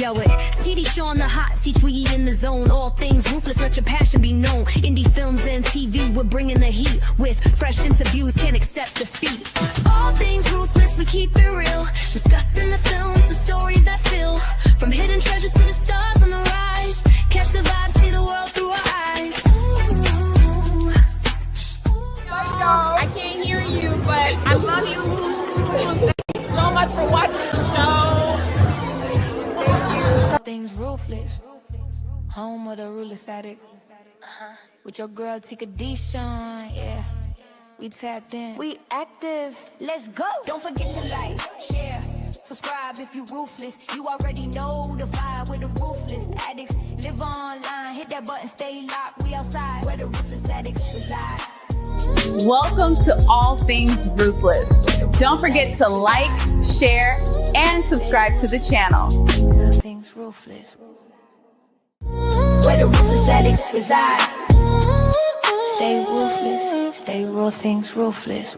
show it. TD show on the hot seat, we in the zone. All things ruthless, let your passion be known. Indie films and TV, we're bringing the heat. With fresh interviews, can't accept defeat. All things ruthless, we keep it real. Discussing the films, the stories that fill. From hidden treasures to the stars on the rise. Catch the vibe, see the world through our eyes. I can't hear you, but I love you. Thank you so much for watching the show. Thank you. All things ruthless. Home of the ruthless addict. With your girl Tika Deshawn, yeah. We tapped in. We active. Let's go. Don't forget to like, share, subscribe if you ruthless. You already know the vibe with the ruthless addicts. Live online, hit that button, stay locked. We outside where the ruthless addicts reside. Welcome to All Things Ruthless. Don't forget to like, share, and subscribe to the channel. All things ruthless. Where the ruthless addicts reside. Stay ruthless, stay real things ruthless.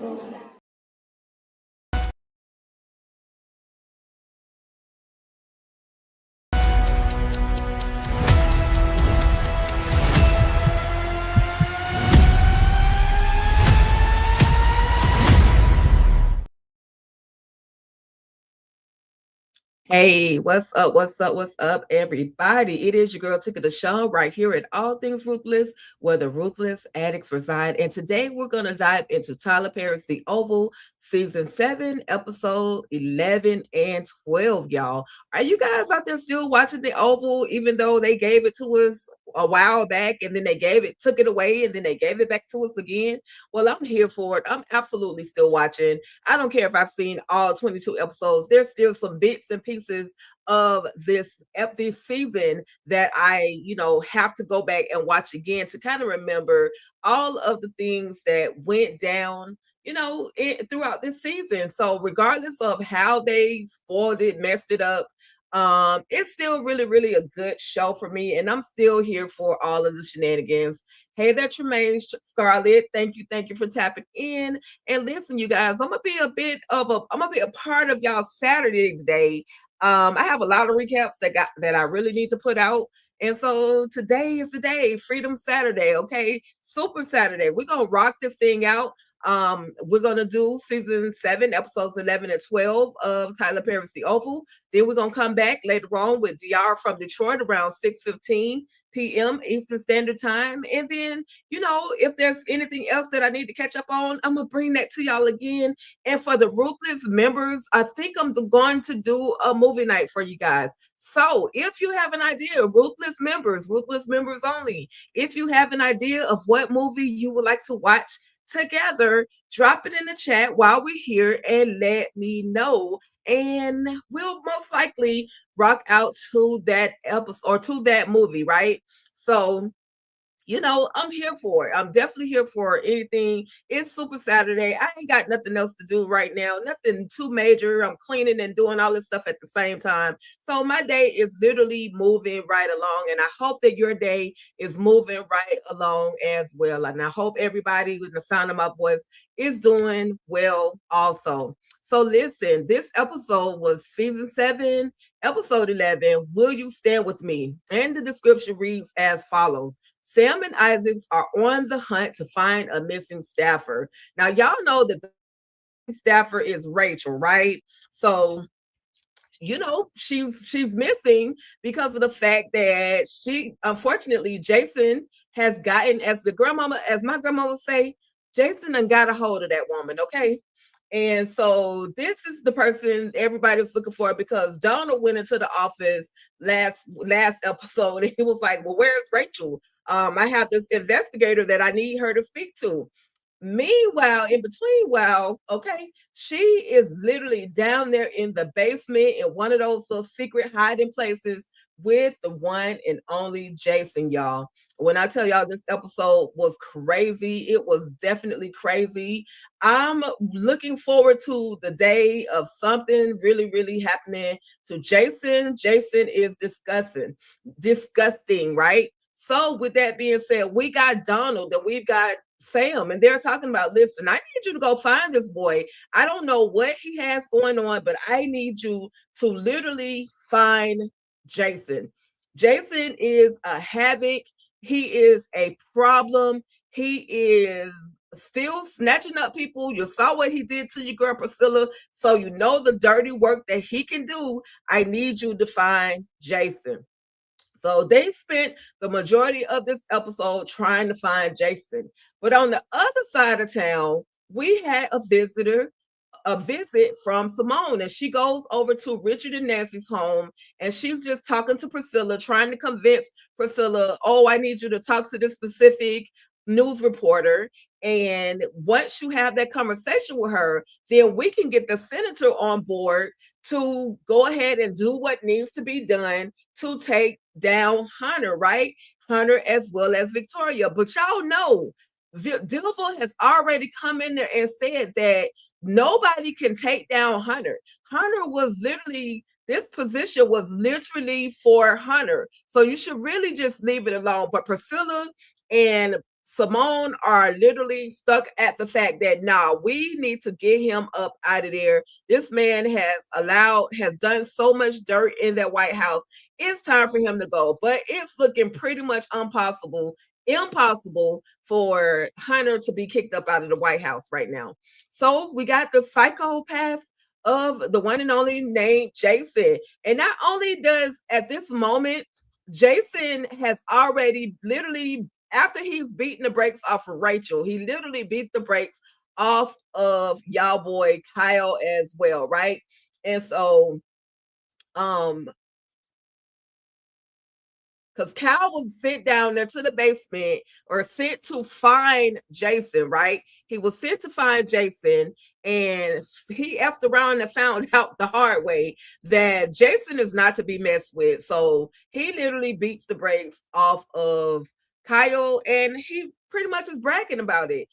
Hey, what's up, everybody? It is your girl Tika Deshawn right here at All Things Ruthless, where the ruthless addicts reside. And today we're going to dive into Tyler Perry's The Oval, Season 7, Episode 11 and 12, y'all. Are you guys out there still watching The Oval, even though they gave it to us a while back, and then they took it away, and then they gave it back to us again? Well, I'm here for it. I'm absolutely still watching. I don't care if I've seen all 22 episodes. There's still some bits and pieces of this season that I, have to go back and watch again to kind of remember all of the things that went down, throughout this season. So regardless of how they spoiled it, messed it up, it's still really, really a good show for me, and I'm still here for all of the shenanigans. Hey there, Tremaine Scarlett. Thank you for tapping in. And listen, you guys, I'm gonna be a part of y'all Saturday today. I have a lot of recaps that I really need to put out. And so today is the day, Freedom Saturday, okay? Super Saturday. We're gonna rock this thing out. We're gonna do season 7, episodes 11 and 12 of Tyler Perry's The Oval. Then we're gonna come back later on with DR from Detroit around 6:15 p.m. Eastern Standard Time. And then, if there's anything else that I need to catch up on, I'm gonna bring that to y'all again. And for the Ruthless members, I think I'm going to do a movie night for you guys. So if you have an idea, Ruthless members only, if you have an idea of what movie you would like to watch together, drop it in the chat while we're here and let me know, and we'll most likely rock out to that episode or to that movie, right? So I'm here for it. I'm definitely here for anything. It's Super Saturday. I ain't got nothing else to do right now, nothing too major. I'm cleaning and doing all this stuff at the same time. So my day is literally moving right along, and I hope that your day is moving right along as well. And I hope everybody with the sound of my voice is doing well also. So listen, this episode was season 7, episode 11, Will You Stand With Me? And the description reads as follows. Sam and Isaacs are on the hunt to find a missing staffer. Now, y'all know that the staffer is Rachel, right? So, she's missing because of the fact that unfortunately, Jason has gotten, as my grandma would say, Jason done got a hold of that woman, okay? And so this is the person everybody was looking for, because Donald went into the office last episode and he was like, well, where's Rachel? I have this investigator that I need her to speak to. Meanwhile, okay, she is literally down there in the basement in one of those little secret hiding places with the one and only Jason, y'all. When I tell y'all this episode was crazy, it was definitely crazy. I'm looking forward to the day of something really, really happening to Jason. Jason is disgusting, right? So with that being said, we got Donald and we've got Sam, and they're talking about, listen, I need you to go find this boy. I don't know what he has going on, but I need you to literally find Jason. Jason is a havoc. He is a problem. He is still snatching up people. You saw what he did to your girl Priscilla, so you know the dirty work that he can do. I need you to find Jason. So they spent the majority of this episode trying to find Jason. But on the other side of town, we had a visit from Simone, and she goes over to Richard and Nancy's home, and she's just talking to Priscilla, trying to convince Priscilla, oh, I need you to talk to this specific news reporter. And once you have that conversation with her, then we can get the senator on board to go ahead and do what needs to be done to take down Hunter, right? Hunter as well as Victoria. But y'all know, Dilva has already come in there and said that nobody can take down Hunter. Hunter was literally, this position was literally for Hunter. So you should really just leave it alone. But Priscilla and Simone are literally stuck at the fact that we need to get him up out of there. This man has done so much dirt in that White House. It's time for him to go. But it's looking pretty much impossible for Hunter to be kicked up out of the White House right now. So we got the psychopath of the one and only named Jason. And not only does at this moment, Jason has already literally, after he's beaten the brakes off of Rachel, he literally beat the brakes off of y'all boy Kyle as well, right? And so because Kyle was sent down there to the basement, or sent to find Jason, right? He was sent to find Jason, and he effed around and found out the hard way that Jason is not to be messed with. So he literally beats the brakes off of Kyle, and he pretty much is bragging about it,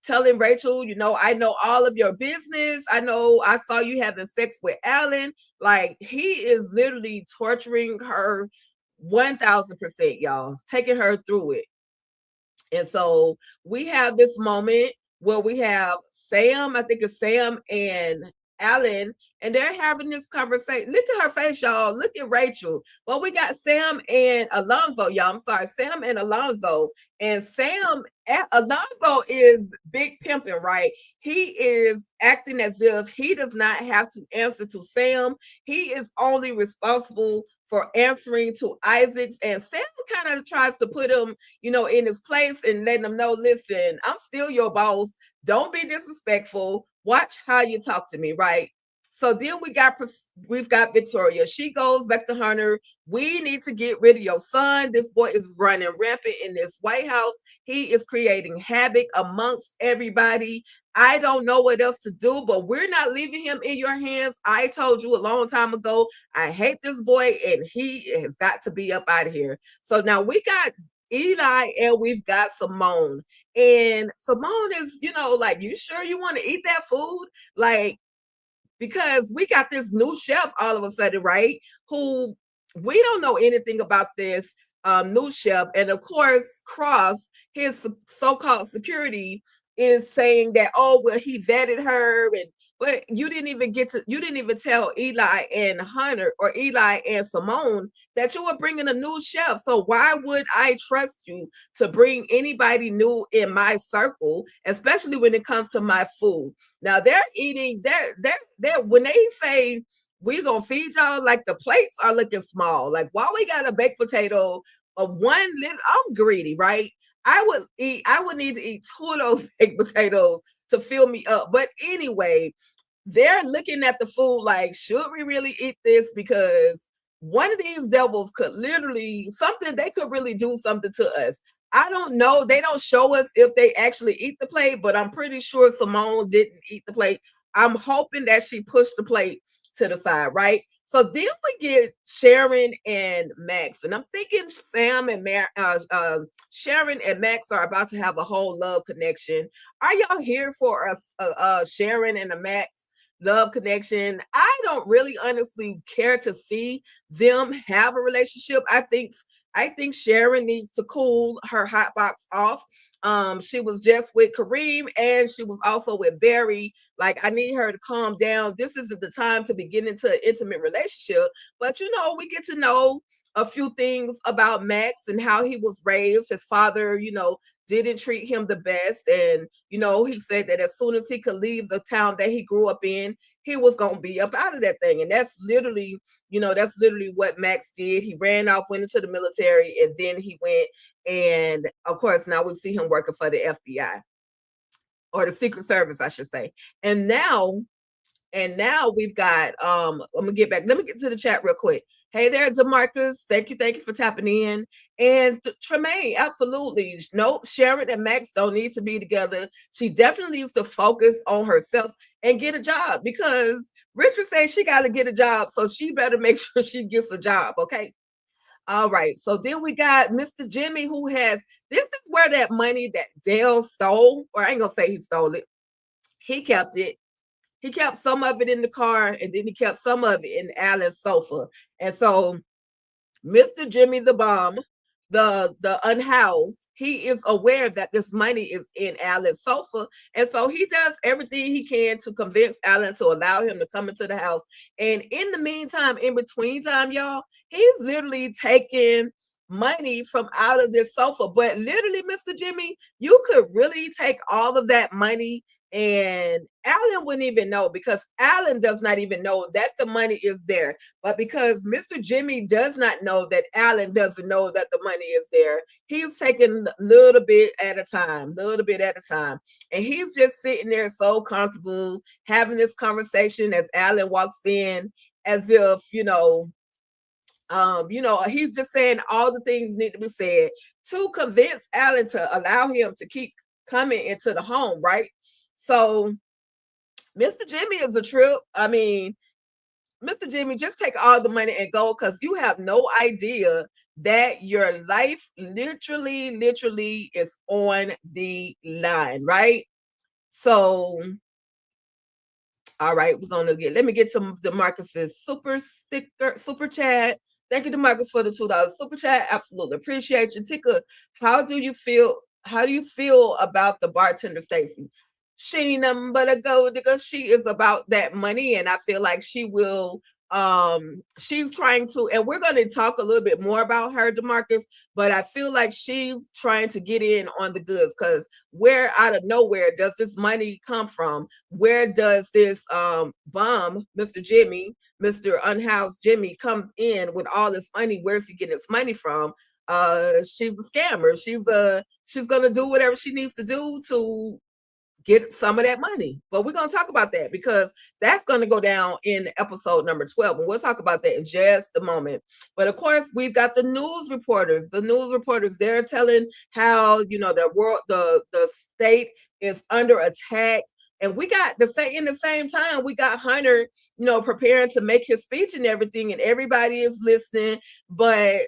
telling Rachel, I know all of your business. I saw you having sex with Alan. Like, he is literally torturing her 1000%, y'all, taking her through it. And so we have this moment where we have Sam, I think it's Sam and Alan, and they're having this conversation. Look at her face, y'all. Look at Rachel. Well, we got Sam and Alonzo, y'all. I'm sorry, Sam and Alonzo. And Alonzo is big pimping, right? He is acting as if he does not have to answer to Sam. He is only responsible for answering to Isaacs. And Sam kind of tries to put him, in his place and letting him know, listen, I'm still your boss. Don't be disrespectful. Watch how you talk to me, right? So then we've got Victoria. She goes back to Hunter. We need to get rid of your son. This boy is running rampant in this White House. He is creating havoc amongst everybody. I don't know what else to do, but we're not leaving him in your hands. I told you a long time ago, I hate this boy, and he has got to be up out of here. So now we got Eli and we've got Simone. And Simone is, like, you sure you want to eat that food? Like, because we got this new chef all of a sudden, right? Who we don't know anything about this new chef. And of course, Cross, his so-called security, is saying that, oh, well, he vetted her, but you didn't even tell Eli and Hunter, or Eli and Simone, that you were bringing a new chef. So why would I trust you to bring anybody new in my circle, especially when it comes to my food? Now they're eating, they're when they say we're gonna feed y'all, like, the plates are looking small. Like, while we got a baked potato of one little, I'm greedy, right? I would need to eat 2 of those baked potatoes to fill me up. But anyway, they're looking at the food like, should we really eat this? Because one of these devils could literally, they could really do something to us. I don't know. They don't show us if they actually eat the plate, but I'm pretty sure Simone didn't eat the plate. I'm hoping that she pushed the plate to the side, right? So then we get Sharon and Max, and I'm thinking Sharon and Max are about to have a whole love connection. Are y'all here for a Sharon and a Max love connection? I don't really honestly care to see them have a relationship. I think I think Sharon needs to cool her hot box off. She was just with Kareem and she was also with Barry. Like, I need her to calm down. This isn't the time to be getting into an intimate relationship. But you know, we get to know a few things about Max and how he was raised. His father, you know, didn't treat him the best. And, you know, he said that as soon as he could leave the town that he grew up in, he was going to be up out of that thing. And that's literally, you know, that's literally what Max did. He ran off, went into the military, and then he went. And of course, now we see him working for the FBI or the Secret Service, I should say. And now we've got I'm gonna get back. Let me get to the chat real quick. Hey there, DeMarcus. Thank you for tapping in. And Tremaine, absolutely. Nope, Sharon and Max don't need to be together. She definitely needs to focus on herself and get a job, because Richard says she got to get a job, so she better make sure she gets a job. Okay. All right. So then we got Mr. Jimmy, who has, this is where that money that Dale stole, or I ain't gonna say he stole it. He kept it. He kept some of it in the car, and then he kept some of it in Alan's sofa. And so Mr. Jimmy the Bomb, the unhoused, he is aware that this money is in Alan's sofa. And so he does everything he can to convince Alan to allow him to come into the house. And in the meantime, in between time, y'all, he's literally taking money from out of this sofa. But literally, Mr. Jimmy, you could really take all of that money and Alan wouldn't even know, because Alan does not even know that the money is there. But because Mr. Jimmy does not know that Alan doesn't know that the money is there, he's taking a little bit at a time. And he's just sitting there so comfortable having this conversation as Alan walks in, as if, he's just saying all the things need to be said to convince Alan to allow him to keep coming into the home, right? So Mr. Jimmy is a trip. I mean, Mr. Jimmy, just take all the money and go, because you have no idea that your life literally is on the line, right? So, all right, let me get to DeMarcus's super chat. Thank you, DeMarcus, for the $2 super chat. Absolutely appreciate you. Tika, how do you feel about the bartender, Stacy? She ain't nothing but a gold digger. She is about that money, and I feel like she will. She's trying to, and we're going to talk a little bit more about her, DeMarcus. But I feel like she's trying to get in on the goods, because where out of nowhere does this money come from? Where does this bum, Mr. Jimmy, Mr. Unhoused Jimmy, comes in with all this money? Where's he getting his money from? She's a scammer. She's gonna do whatever she needs to do to get some of that money. But we're going to talk about that, because that's going to go down in episode number 12. And we'll talk about that in just a moment. But of course, we've got the news reporters. They're telling how, the state is under attack. And we got in the same time, we got Hunter, preparing to make his speech and everything, and everybody is listening. But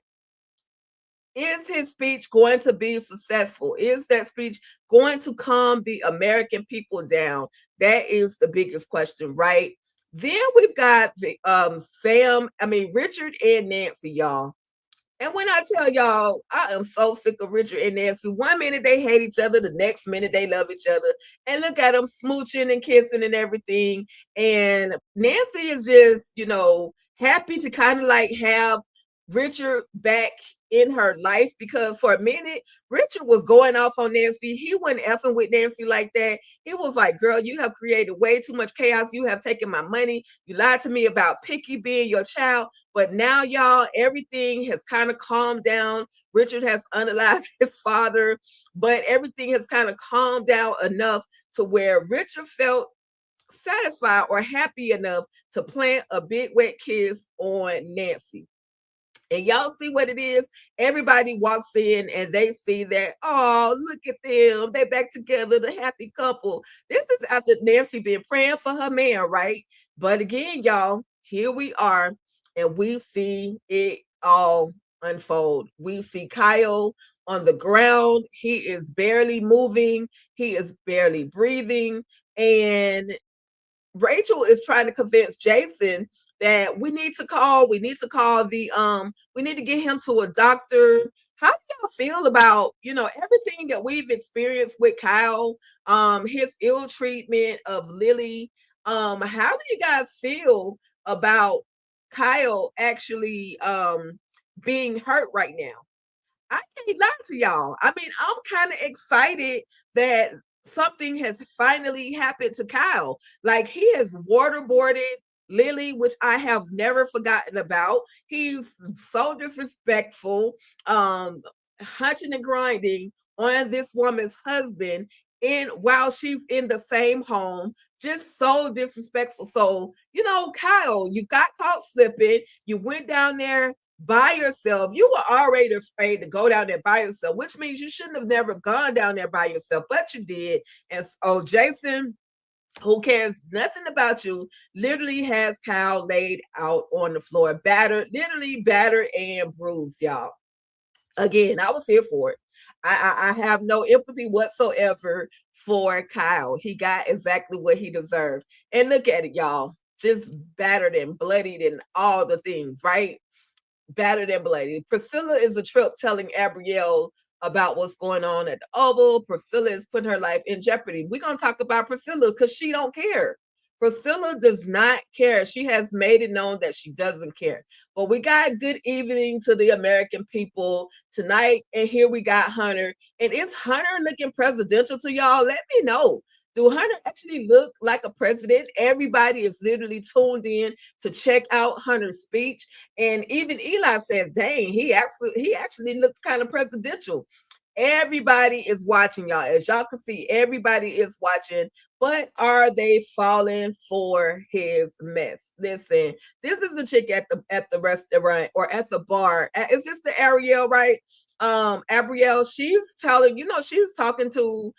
is his speech going to be successful? Is that speech going to calm the American people down? That is the biggest question, right? Then we've got Richard and Nancy, y'all. And when I tell y'all, I am so sick of Richard and Nancy. One minute they hate each other, the next minute they love each other. And look at them smooching and kissing and everything. And Nancy is just, happy to kind of like have Richard back in her life, because for a minute Richard was going off on Nancy. He wasn't effing with Nancy like that. He was like, girl, you have created way too much chaos. You have taken my money. You lied to me about Picky being your child. But now, y'all, everything has kind of calmed down. Richard has unalived his father, but everything has kind of calmed down enough to where Richard felt satisfied or happy enough to plant a big wet kiss on Nancy. And y'all see what it is? Everybody walks in and they see that, oh, look at them. They're back together, the happy couple. This is after Nancy been praying for her man, right? But again, y'all, here we are, and we see it all unfold. We see Kyle on the ground. He is barely moving. He is barely breathing. And Rachel is trying to convince Jason that we need to call. We need to call we need to get him to a doctor. How do y'all feel about, everything that we've experienced with Kyle, his ill treatment of Lily? How do you guys feel about Kyle actually being hurt right now? I can't lie to y'all. I mean, I'm kind of excited that something has finally happened to Kyle. Like, he has waterboarded Lily, which I have never forgotten about. He's so disrespectful, hunching and grinding on this woman's husband while she's in the same home. Just so disrespectful. So, Kyle, you got caught slipping. You went down there by yourself. You were already afraid to go down there by yourself, which means you shouldn't have never gone down there by yourself, but you did. And so Jason, who cares nothing about you, literally has Kyle laid out on the floor, literally battered and bruised, y'all. Again, I was here for it. I have no empathy whatsoever for Kyle. He got exactly what he deserved. And look at it, y'all. Just battered and bloodied and all the things, right? Battered and bloody. Priscilla is a trip telling Abrielle about what's going on at the Oval. Priscilla is putting her life in jeopardy. We're going to talk about Priscilla because she don't care. Priscilla does not care. She has made it known that she doesn't care. But we got good evening to the American people tonight. And here we got Hunter. And is Hunter looking presidential to y'all? Let me know. Do Hunter actually look like a president? Everybody is literally tuned in to check out Hunter's speech. And even Eli says, dang, he actually looks kind of presidential. Everybody is watching, y'all. As y'all can see, everybody is watching. But are they falling for his mess? Listen, this is the chick at the restaurant or at the bar. Is this the Ariel, right? Abrielle, she's talking to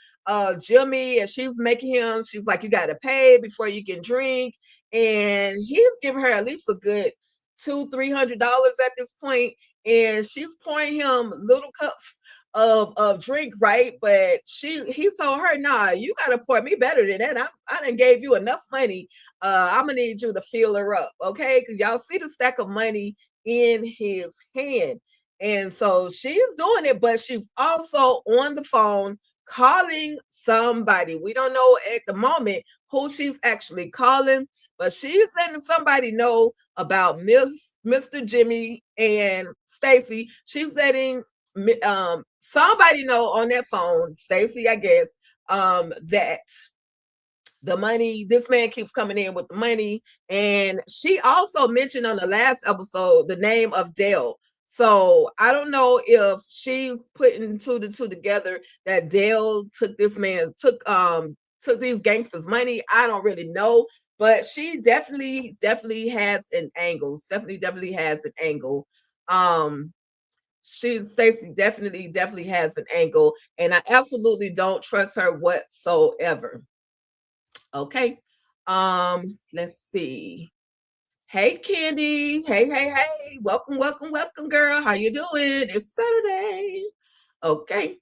Jimmy, and she's like, you gotta pay before you can drink. And he's giving her at least a good $200-300 at this point, and she's pouring him little cups of drink, right? But he told her, nah, you gotta pour me better than that. I done gave you enough money. I'm gonna need you to fill her up, okay? Because y'all see the stack of money in his hand. And so she's doing it, but she's also on the phone calling somebody. We don't know at the moment who she's actually calling, but she's letting somebody know about Mr. Jimmy and Stacy. She's letting somebody know on that phone, Stacy, I guess, that the money, this man keeps coming in with the money. And she also mentioned on the last episode the name of Dale. So I don't know if she's putting two to two together that Dale took these gangsters' money. I don't really know, but she definitely has an angle. Definitely has an angle. Stacey definitely has an angle, and I absolutely don't trust her whatsoever. Okay. Let's see. Hey, Candy. Hey. Welcome, girl. How you doing? It's Saturday. Okay.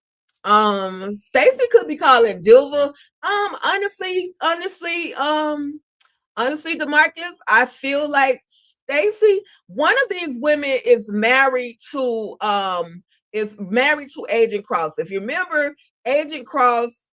Stacey could be calling Dilva. Honestly, DeMarcus, I feel like Stacey, one of these women is married to Agent Cross. If you remember, Agent Cross,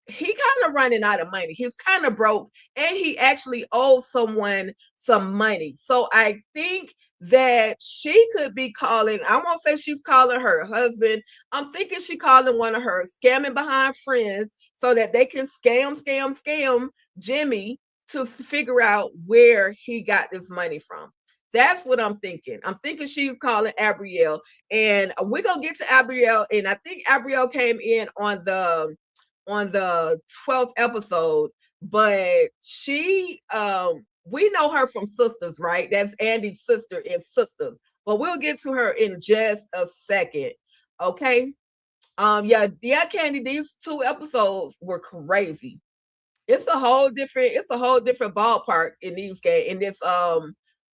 he kind of running out of money. He's kind of broke, and he actually owes someone some money. So I think that she could be calling, I won't say she's calling her husband. I'm thinking she calling one of her scamming behind friends so that they can scam Jimmy to figure out where he got this money from. That's what I'm thinking. I'm thinking she's calling Abrielle, and we're going to get to Abrielle. And I think Abrielle came in on the 12th episode, but she we know her from Sisters, right? That's Andy's sister in Sisters, but we'll get to her in just a second. Okay. Yeah, Candy, these 2 episodes were crazy. It's a whole different ballpark in this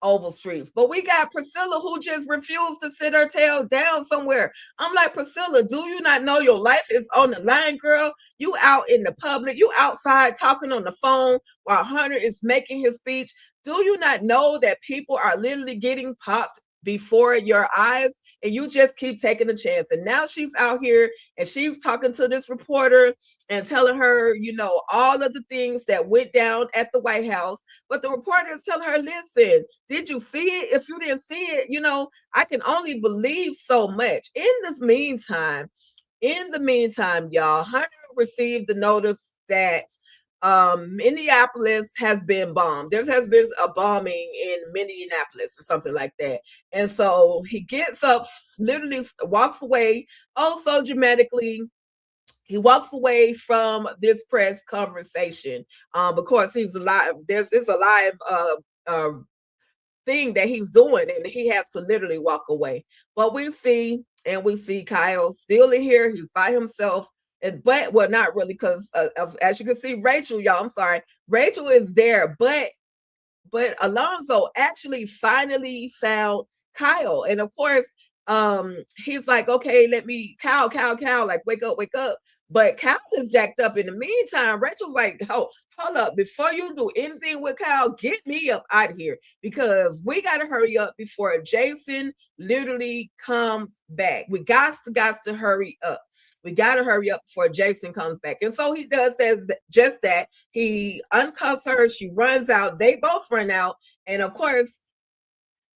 Oval Streets. But we got Priscilla, who just refused to sit her tail down somewhere. I'm like, Priscilla, do you not know your life is on the line, girl? You out in the public, you outside talking on the phone while Hunter is making his speech. Do you not know that people are literally getting popped before your eyes, and you just keep taking the chance? And now she's out here and she's talking to this reporter and telling her, all of the things that went down at the White House. But the reporter is telling her, listen, did you see it? If you didn't see it, I can only believe so much. In the meantime, y'all, Hunter received the notice that Minneapolis has been bombed. There has been a bombing in Minneapolis or something like that. And so he gets up, literally walks away, oh, so dramatically. He walks away from this press conversation because he's alive. It's a live thing that he's doing, and he has to literally walk away. But we see Kyle still in here. He's by himself. But not really, because as you can see, Rachel, y'all, I'm sorry, Rachel is there, but Alonzo actually finally found Kyle. And of course, he's like, okay, Kyle, like, wake up. But Kyle is jacked up. In the meantime, Rachel's like, oh, hold up, before you do anything with Kyle, get me up out of here, because we got to hurry up before Jason literally comes back. We got to hurry up. We got to hurry up before Jason comes back. And so he does just that. He uncuffs her. She runs out. They both run out. And of course,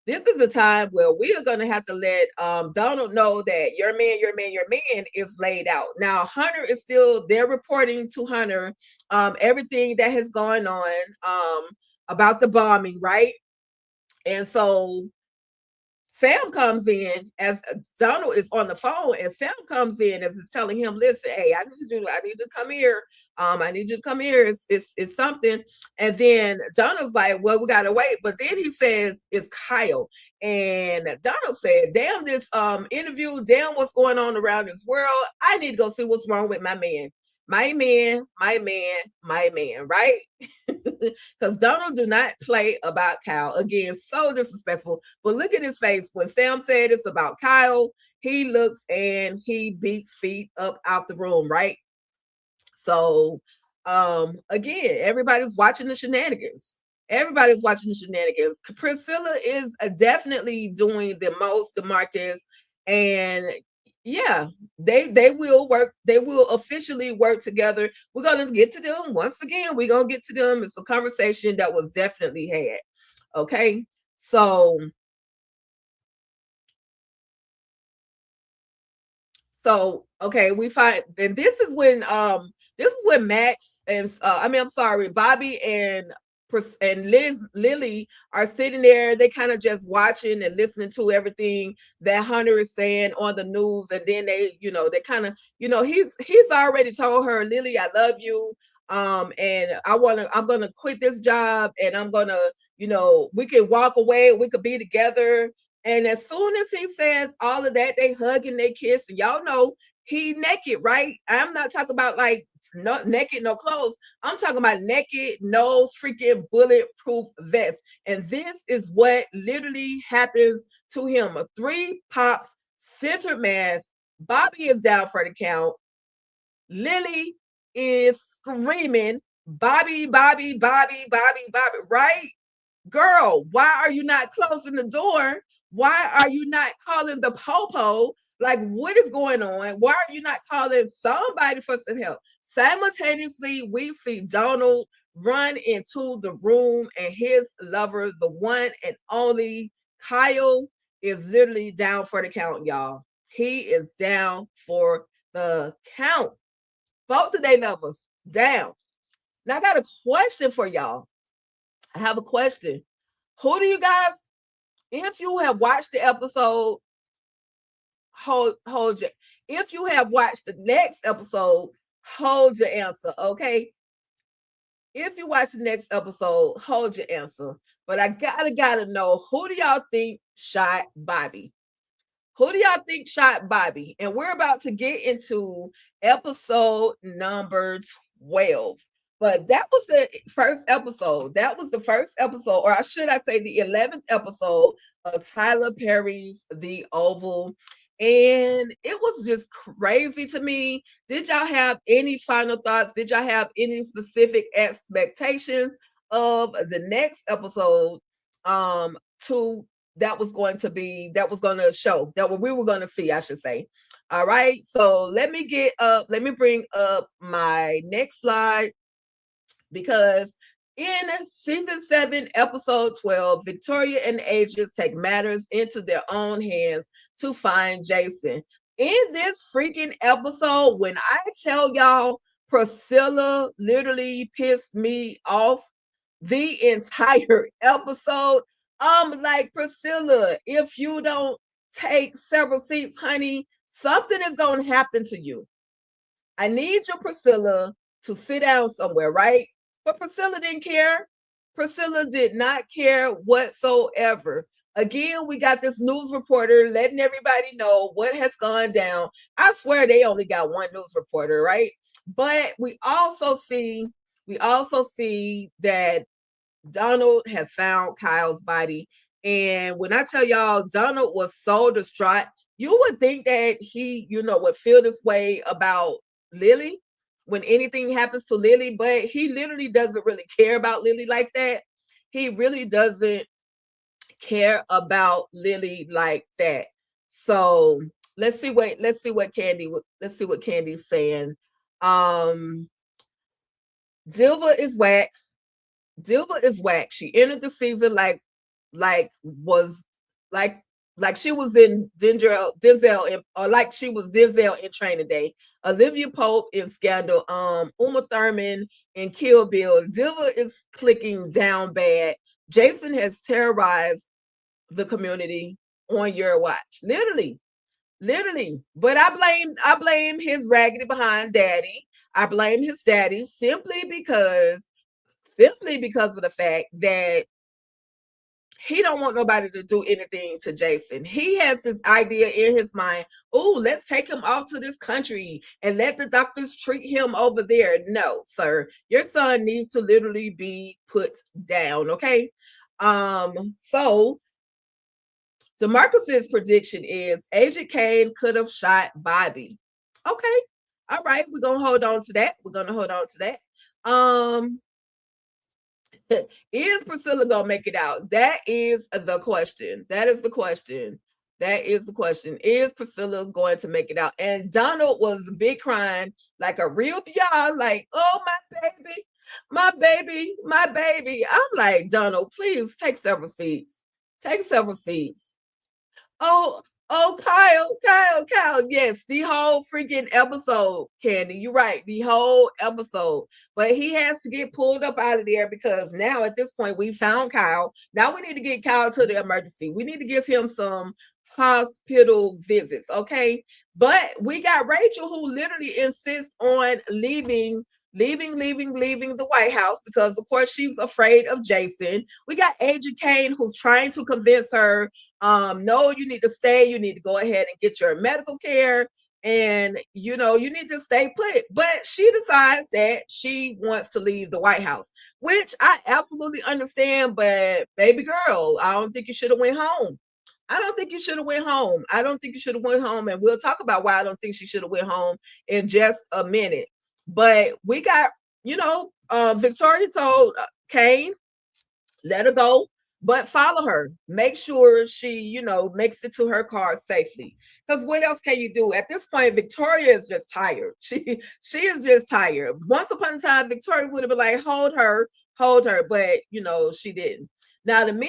this is the time where we are going to have to let Donald know that your man is laid out. Now, Hunter is still, they're reporting to Hunter everything that has gone on about the bombing, right? And so Sam comes in as Donald is on the phone, and Sam comes in as it's telling him, listen, hey, I need to come here. I need you to come here. It's something. And then Donald's like, well, we gotta wait. But then he says it's Kyle. And Donald said, damn this interview, damn what's going on around this world. I need to go see what's wrong with my man. My man, right? Because Donald do not play about Kyle. Again, so disrespectful. But look at his face. When Sam said it's about Kyle, he looks and he beats feet up out the room, right? So, again, everybody's watching the shenanigans. Priscilla is definitely doing the most to Marcus, and yeah, they will work. They will officially work together. We're gonna get to them once again. We're gonna get to them. It's a conversation that was definitely had. Okay, so okay, we find, and this is when Max and Bobby and Lily are sitting there. They kind of just watching and listening to everything that Hunter is saying on the news, and then they kind of, he's already told her, Lily, I love you, and I'm gonna quit this job, and I'm gonna, we could walk away, we could be together. And as soon as he says all of that, they hug and they kiss, and y'all know he naked, right? I'm not talking about like not naked, no clothes. I'm talking about naked, no freaking bulletproof vest. And this is what literally happens to him. A 3 pops, center mass. Bobby is down for the count. Lily is screaming, Bobby, right? Girl, why are you not closing the door? Why are you not calling the popo? Like, what is going on? Why are you not calling somebody for some help? Simultaneously, we see Donald run into the room, and his lover, the one and only Kyle, is literally down for the count, y'all. He is down for the count. Both of their lovers down. Now, I got a question for y'all. I have a question. Who do you guys, if you have watched the episode, hold your, if you have watched the next episode, hold your answer, okay? If you watch the next episode, hold your answer. But I gotta know, who do y'all think shot Bobby? Who do y'all think shot Bobby? And we're about to get into episode number 12. But that was the first episode. That was the first episode, or should I say the 11th episode of Tyler Perry's The Oval. And it was just crazy to me. Did y'all have any final thoughts? Did y'all have any specific expectations of the next episode to that was going to show that what we were going to see, I should say. All right, so let me bring up my next slide, because in season 7, episode 12, Victoria and the agents take matters into their own hands to find Jason. In this freaking episode, when I tell y'all, Priscilla literally pissed me off the entire episode. Like, Priscilla, if you don't take several seats, honey, something is going to happen to you. I need your Priscilla to sit down somewhere, right? But Priscilla didn't care. Priscilla did not care whatsoever. Again, we got this news reporter letting everybody know what has gone down. I swear they only got one news reporter, right? But we also see that Donald has found Kyle's body. And when I tell y'all, Donald was so distraught, you would think that he, would feel this way about Lily when anything happens to Lily, but he literally doesn't really care about Lily like that. He really doesn't care about Lily like that. So let's see what Candy's saying. Dilva is whack. She entered the season like she was in Denzel, or like she was Denzel in Training Day. Olivia Pope in Scandal. Uma Thurman in Kill Bill. Dilva is clicking down bad. Jason has terrorized the community on your watch. Literally. But I blame his raggedy behind daddy. I blame his daddy simply because of the fact that he don't want nobody to do anything to Jason. He has this idea in his mind, oh, let's take him off to this country and let the doctors treat him over there. No, sir. Your son needs to literally be put down, okay? So DeMarcus's prediction is Agent Kane could have shot Bobby. Okay. All right. We're going to hold on to that. Is Priscilla gonna make it out? That is the question. Is Priscilla going to make it out? And Donald was big crying like a real PR, like, oh, my baby. I'm like, Donald, please take several seats. Oh, Kyle. Yes, the whole freaking episode, Candy. You're right. The whole episode. But he has to get pulled up out of there because now at this point we found Kyle. Now we need to get Kyle to the emergency. We need to give him some hospital visits, okay? But we got Rachel, who literally insists on leaving the White House because, of course, she's afraid of Jason. We got Agent Kane, who's trying to convince her, no, you need to stay. You need to go ahead and get your medical care. And, you need to stay put. But she decides that she wants to leave the White House, which I absolutely understand. But, baby girl, I don't think you should have went home. And we'll talk about why I don't think she should have went home in just a minute. But we got, Victoria told Kane, let her go, but follow her. Make sure she, makes it to her car safely. Because what else can you do? At this point, Victoria is just tired. She is just tired. Once upon a time, Victoria would have been like, hold her. But, she didn't. Now, in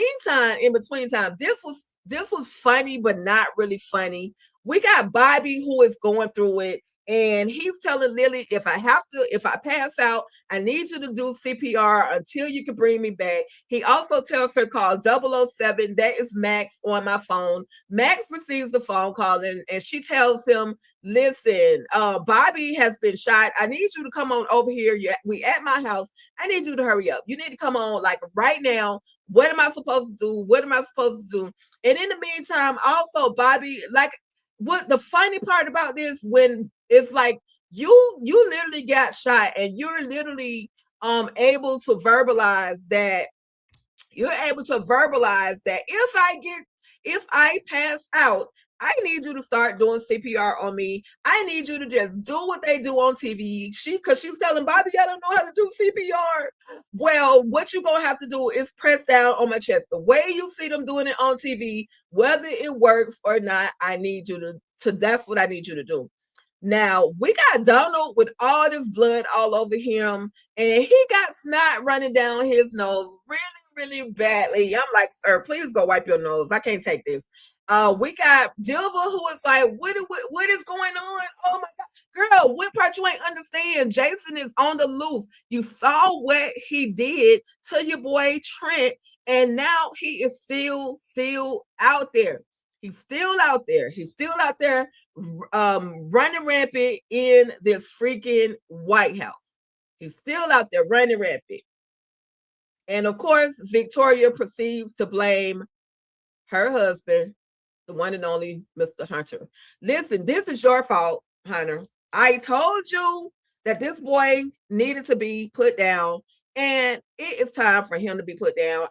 between time, this was funny, but not really funny. We got Bobby, who is going through it. And he's telling Lily, if I pass out, I need you to do CPR until you can bring me back. He also tells her call 007. That is Max on my phone. Max receives the phone call and she tells him, listen, Bobby has been shot. I need you to come on over here. We at my house. I need you to hurry up. You need to come on like right now. What am I supposed to do? And in the meantime, also Bobby, like, what the funny part about this, when it's like you literally got shot and you're literally able to verbalize that if I pass out, I need you to start doing CPR on me. I need you to just do what they do on TV. Because she was telling Bobby, I don't know how to do CPR. Well, what you're going to have to do is press down on my chest. The way you see them doing it on TV, whether it works or not, I need you to that's what I need you to do. Now, we got Donald with all this blood all over him, and he got snot running down his nose really badly. I'm like, sir, please go wipe your nose. I can't take this. We got Dilva, who is like, what is going on? Oh my God, girl, what part you ain't understand? Jason is on the loose. You saw what he did to your boy Trent, and now he is still out there. He's still out there. He's still out there running rampant in this freaking White House. He's still out there running rampant. And of course, Victoria proceeds to blame her husband, the one and only Mr. Hunter. Listen, this is your fault, Hunter. I told you that this boy needed to be put down, and it is time for him to be put down.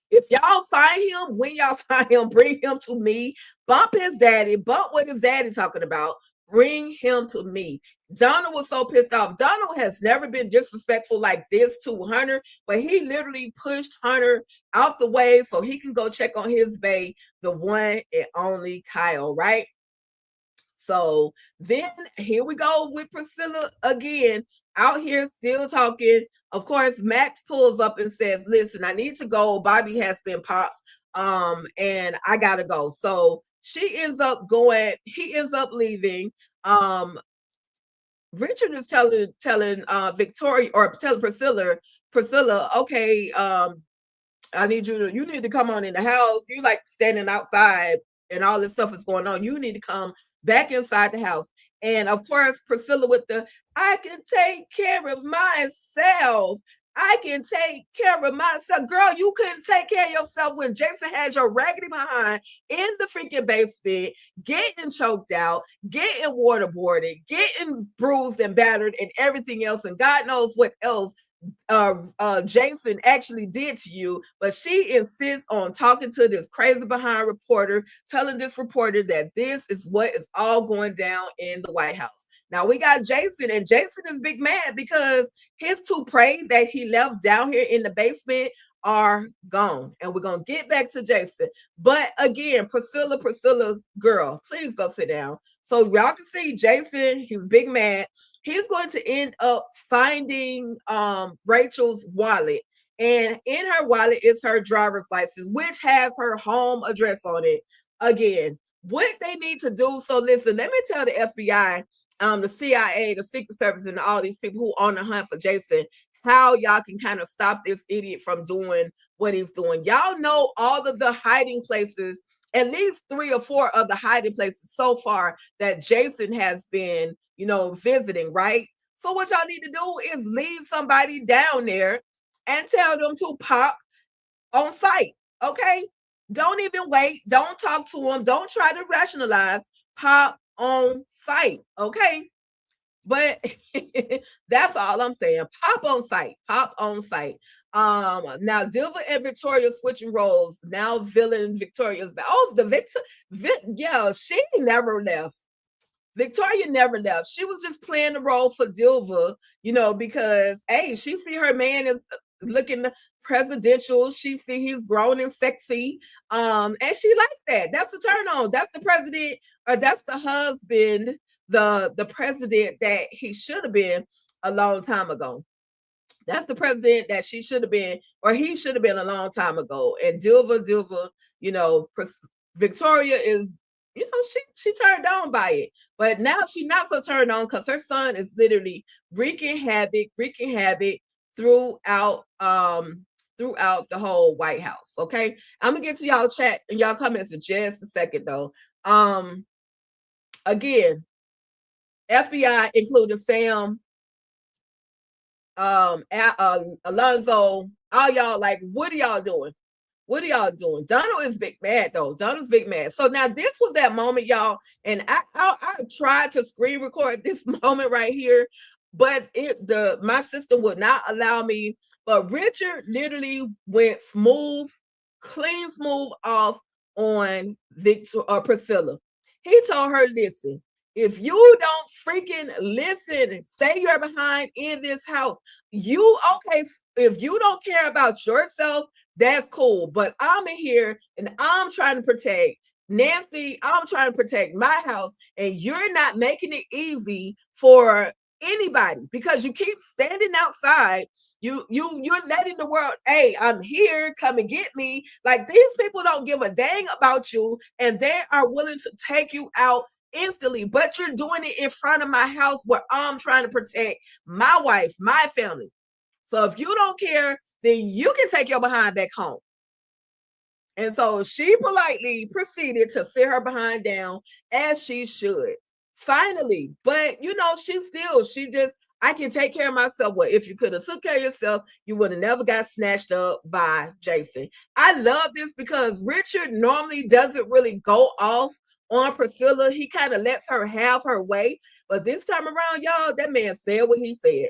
If y'all find him, when y'all find him, bring him to me. Bump his daddy. Bump what his daddy's talking about. Bring him to me. Donald was so pissed off. Donald has never been disrespectful like this to Hunter, but he literally pushed Hunter out the way so he can go check on his bae, the one and only Kyle, right? So then here we go with Priscilla again, out here still talking. Of course, Max pulls up and says, listen, I need to go. Bobby has been popped, and I gotta go. So she ends up going, he ends up leaving. Richard is telling Victoria, or telling Priscilla, okay, I need you need to come on in the house. You like standing outside and all this stuff is going on. You need to come back inside the house. And of course, Priscilla with the, I can take care of myself. I can take care of myself. Girl, you couldn't take care of yourself when Jason had your raggedy behind in the freaking basement, getting choked out, getting waterboarded, getting bruised and battered and everything else. And God knows what else Jason actually did to you. But she insists on talking to this crazy behind reporter, telling this reporter that this is what is all going down in the White House. Now we got Jason, and Jason is big mad because his two prey that he left down here in the basement are gone. And we're going to get back to Jason. But again, Priscilla, girl, please go sit down. So y'all can see Jason, he's big mad. He's going to end up finding Rachel's wallet. And in her wallet is her driver's license, which has her home address on it. Again, what they need to do. So listen, let me tell the FBI, the CIA, the Secret Service, and all these people who are on the hunt for Jason, how y'all can kind of stop this idiot from doing what he's doing. Y'all know all of the hiding places, at least 3 or 4 of the hiding places so far that Jason has been, visiting, right? So what y'all need to do is leave somebody down there and tell them to pop on site, okay? Don't even wait. Don't talk to them. Don't try to rationalize. Pop on site, okay? But that's all I'm saying. Pop on site. Now Dilva and Victoria switching roles. Now villain Victoria's back. Oh, she never left. Victoria never left. She was just playing the role for Dilva, because hey, she see her man is looking presidential. She see he's grown and sexy. And she liked that. That's the turn on. That's the president, or that's the husband, the president that he should have been a long time ago. That's the president that she should have been, or he should have been a long time ago. And Dilva, Victoria is, she turned on by it. But now she's not so turned on because her son is literally wreaking havoc throughout the whole White House. Okay, I'm gonna get to y'all chat and y'all comments in just a second though. Again, FBI, including Sam, Alonzo, all y'all, like, what are y'all doing? Donald is big mad though. Donald's big mad. So now this was that moment, y'all, and I tried to screen record this moment right here, but my system would not allow me. But Richard literally went clean smooth off on Priscilla. He told her, listen, if you don't freaking listen, stay your behind in this house. Okay, if you don't care about yourself, that's cool. But I'm in here and I'm trying to protect Nancy. I'm trying to protect my house, and you're not making it easy for anybody because you keep standing outside. You're letting the world, hey, I'm here, come and get me. Like, these people don't give a dang about you, and they are willing to take you out instantly, but you're doing it in front of my house where I'm trying to protect my wife, my family. So if you don't care, then you can take your behind back home. And so she politely proceeded to sit her behind down, as she should. Finally, but she just, I can take care of myself. Well, if you could have took care of yourself, you would have never got snatched up by Jason. I love this because Richard normally doesn't really go off on Priscilla. He kind of lets her have her way. But this time around, y'all, that man said what he said.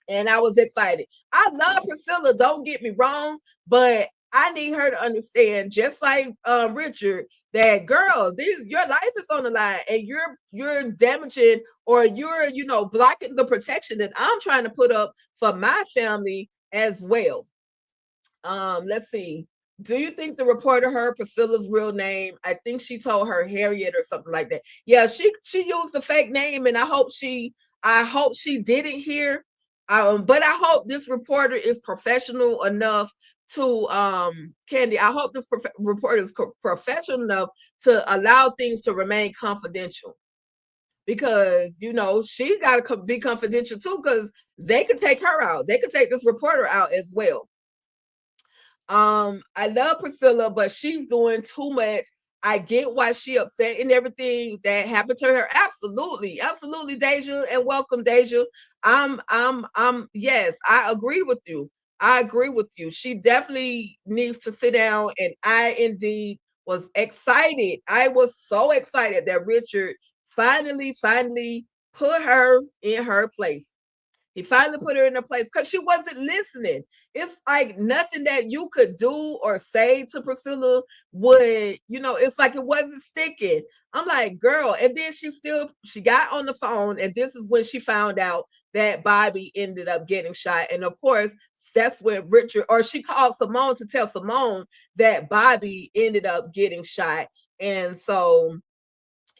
And I was excited. I love Priscilla, don't get me wrong, but I need her to understand, just like Richard, that girl, your life is on the line, and you're damaging, or you're blocking the protection that I'm trying to put up for my family as well. Let's see. Do you think the reporter heard Priscilla's real name? I think she told her Harriet or something like that. Yeah, she used the fake name, and I hope she didn't hear. But I hope this reporter is professional enough to Candy. I hope this reporter is professional enough to allow things to remain confidential, because she got to be confidential too, because they could take her out. They could take this reporter out as well. I love Priscilla, but she's doing too much. I get why she upset and everything that happened to her. Absolutely, Deja, and welcome, Deja. Yes, I agree with you. She definitely needs to sit down, and I indeed was excited. I was so excited that Richard finally put her in her place. He finally put her in her place because she wasn't listening. It's like nothing that you could do or say to Priscilla would, it's like it wasn't sticking. I'm like, girl. And then she got on the phone, and this is when she found out that Bobby ended up getting shot. And of course, that's when she called Simone to tell Simone that Bobby ended up getting shot. And so,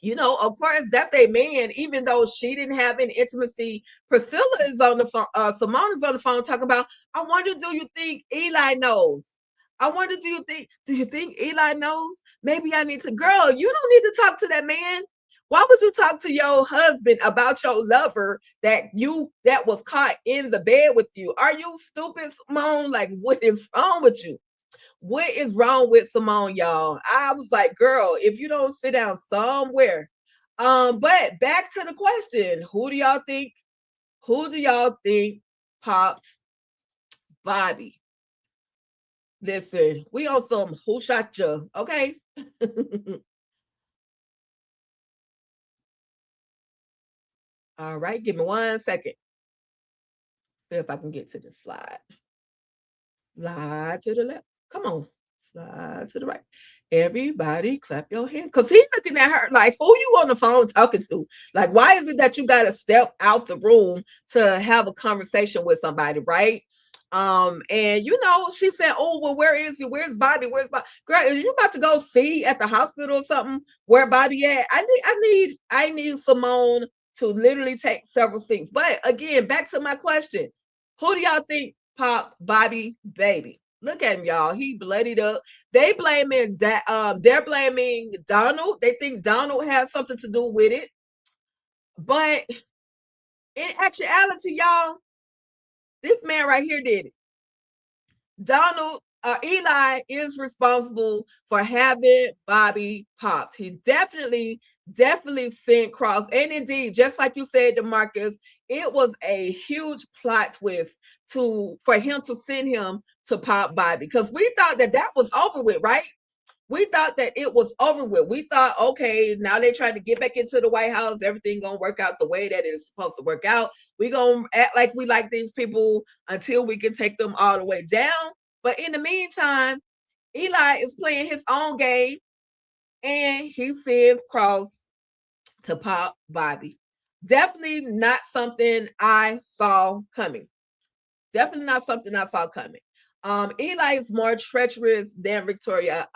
of course, that's a man, even though she didn't have any intimacy. Priscilla is on the phone. Simone is on the phone talking about, I wonder, do you think Eli knows? I wonder, do you think Eli knows? Maybe I need to, girl, you don't need to talk to that man. Why would you talk to your husband about your lover that was caught in the bed with you? Are you stupid, Simone? Like, what is wrong with you? What is wrong with Simone, y'all? I was like, girl, if you don't sit down somewhere. But back to the question, who do y'all think popped Bobby? Listen, we on some who shot you, okay? All right, give me 1 second. See if I can get to the slide. Slide to the left. Come on. Slide to the right. Everybody clap your hands. Because he's looking at her like, who you on the phone talking to? Like, why is it that you got to step out the room to have a conversation with somebody, right? And she said, oh, well, where is he? Where's Bobby? Where's Bobby? Girl, is you about to go see at the hospital or something where Bobby at? I need Simone to literally take several seats. But again, back to my question. Who do y'all think popped Bobby baby? Look at him, y'all. He bloodied up. They're blaming Donald. They think Donald has something to do with it. But in actuality, y'all, this man right here did it. Eli is responsible for having Bobby popped. He definitely sent Cross. And indeed, just like you said, DeMarcus, it was a huge plot twist for him to send him to pop Bobby, because we thought that was over with, right? We thought that it was over with. We thought, okay, now they're trying to get back into the White House. Everything gonna work out the way that it is supposed to work out. We gonna act like we like these people until we can take them all the way down. But in the meantime, Eli is playing his own game. and he sends Cross to pop Bobby. Definitely not something I saw coming. Definitely not something I saw coming. Eli is more treacherous than Victoria.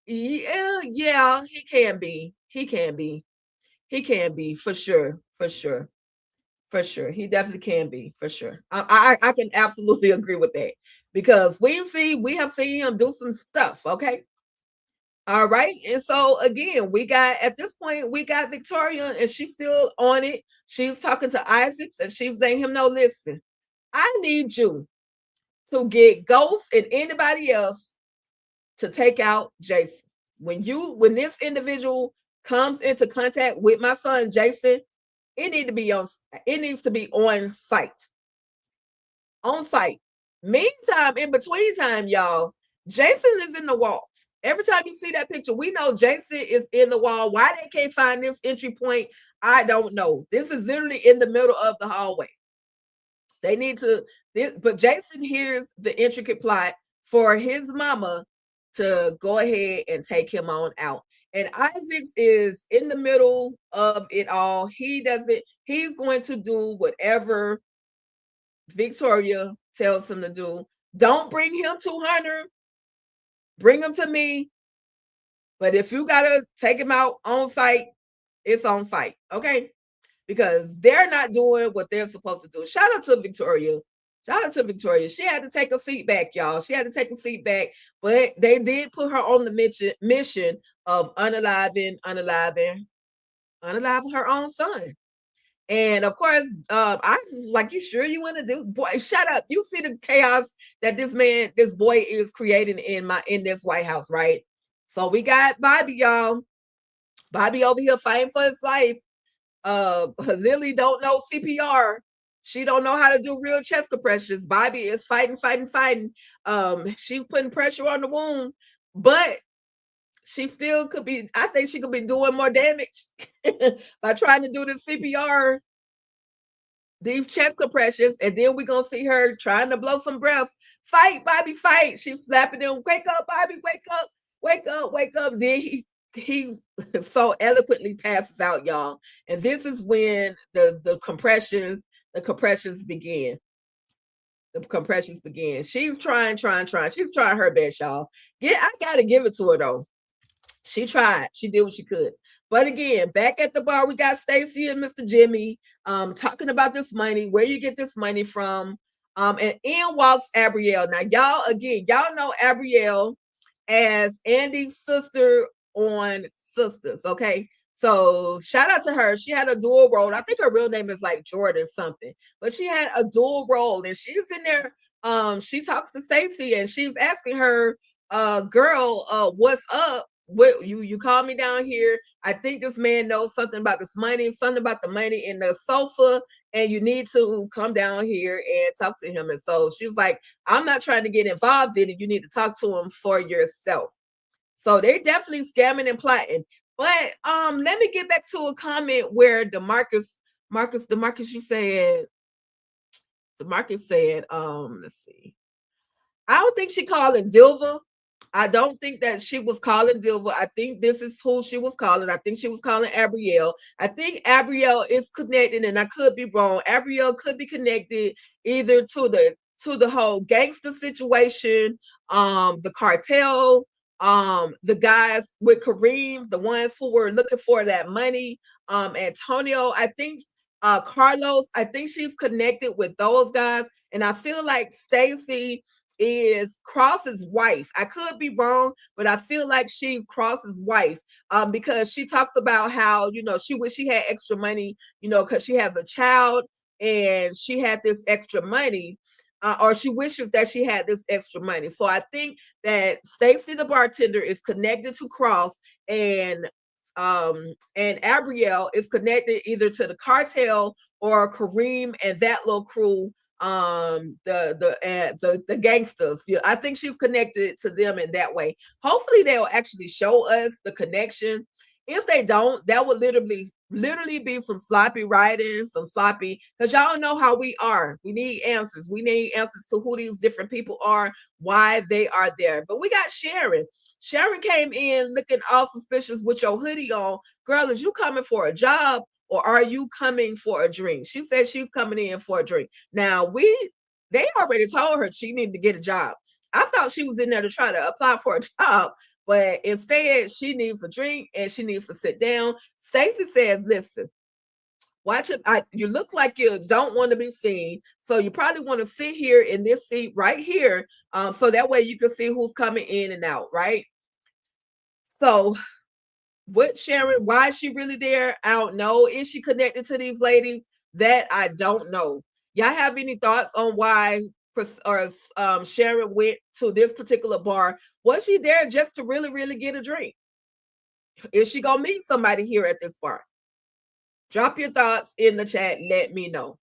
Yeah, he can be. He can be. He can be for sure. For sure. For sure. He definitely can be for sure. I can absolutely agree with that because we have seen him do some stuff. Okay. All right. And so again, we got at this point, we got Victoria and she's still on it. She's talking to Isaacs and she's saying him, no, listen, I need you to get Ghost and anybody else to take out Jason. When this individual comes into contact with my son Jason, it needs to be on site. On site. Meantime, in between time, y'all, Jason is in the walls. Every time you see that picture, we know Jason is in the wall. Why they can't find this entry point, I don't know. This is literally in the middle of the hallway. They need to, but Jason hears the intricate plot for his mama to go ahead and take him on out. And Isaacs is in the middle of it all. He's going to do whatever Victoria tells him to do. Don't bring him to Hunter. Bring him to me. But if you got to take him out on site, it's on site. Okay. Because they're not doing what they're supposed to do. Shout out to Victoria. Shout out to Victoria. She had to take a seat back, y'all. She had to take a seat back, but they did put her on the mission of unaliving her own son. And of course, I was like, you sure you want to do? Boy, shut up. You see the chaos that this boy is creating in this White House, right? So we got Bobby, y'all. Bobby over here fighting for his life. Lily don't know CPR. She don't know how to do real chest compressions. Bobby is fighting. She's putting pressure on the wound, but she still could be, I think she could be doing more damage by trying to do the CPR, these chest compressions, and then we're gonna see her trying to blow some breaths. Fight, Bobby, fight. She's slapping him. Wake up, Bobby, wake up, wake up, wake up. Then he so eloquently passes out, y'all. And this is when the compressions begin. The compressions begin. She's trying. She's trying her best, y'all. I gotta give it to her though. She tried. She did what she could. But again, back at the bar, we got Stacy and Mr. Jimmy talking about this money, where you get this money from. And in walks Abrielle. Now, y'all know Abrielle as Andy's sister on Sisters, okay? So shout out to her. She had a dual role. I think her real name is like Jordan something, but she had a dual role, and she's in there. She talks to Stacy, and she's asking her, girl, what's up? What you called me down here. I think this man knows something about this money, something about the money in the sofa, and you need to come down here and talk to him. And so she was like, I'm not trying to get involved in it. You need to talk to him for yourself. So they're definitely scamming and plotting. But let me get back to a comment where DeMarcus said, let's see. I don't think she called it Dilva. I don't think that she was calling Dilva. I think this is who she was calling. I think she was calling Abrielle. I think Abrielle is connected, and I could be wrong. Abrielle could be connected either to the whole gangster situation, the cartel, the guys with Kareem, the ones who were looking for that money, Antonio. I think Carlos. I think she's connected with those guys, and I feel like Stacy is Cross's wife. I could be wrong, but I feel like she's Cross's wife because she talks about how, she wish she had extra money, because she has a child and she had this extra money, or she wishes that she had this extra money. So I think that Stacy the bartender is connected to Cross, and Abrielle is connected either to the cartel or Kareem and that little crew, the gangsters. I think she's connected to them in that way. Hopefully they'll actually show us the connection If they don't, that would literally be some sloppy writing, some sloppy, because y'all know how we are. We need answers. We need answers to who these different people are, why they are there. But we got Sharon. Sharon came in looking all suspicious with your hoodie on. Girl, is you coming for a job or are you coming for a drink? She said she's coming in for a drink. Now, they already told her she needed to get a job. I thought she was in there to try to apply for a job, but instead she needs a drink and she needs to sit down. Stacey says, listen, watch it. You look like you don't want to be seen. So you probably want to sit here in this seat right here. So that way you can see who's coming in and out, right? So what Sharon, why is she really there? I don't know. Is she connected to these ladies? That I don't know. Y'all have any thoughts on why Sharon went to this particular bar? Was she there just to really get a drink? Is she gonna meet somebody here at this bar? Drop your thoughts in the chat. Let me know.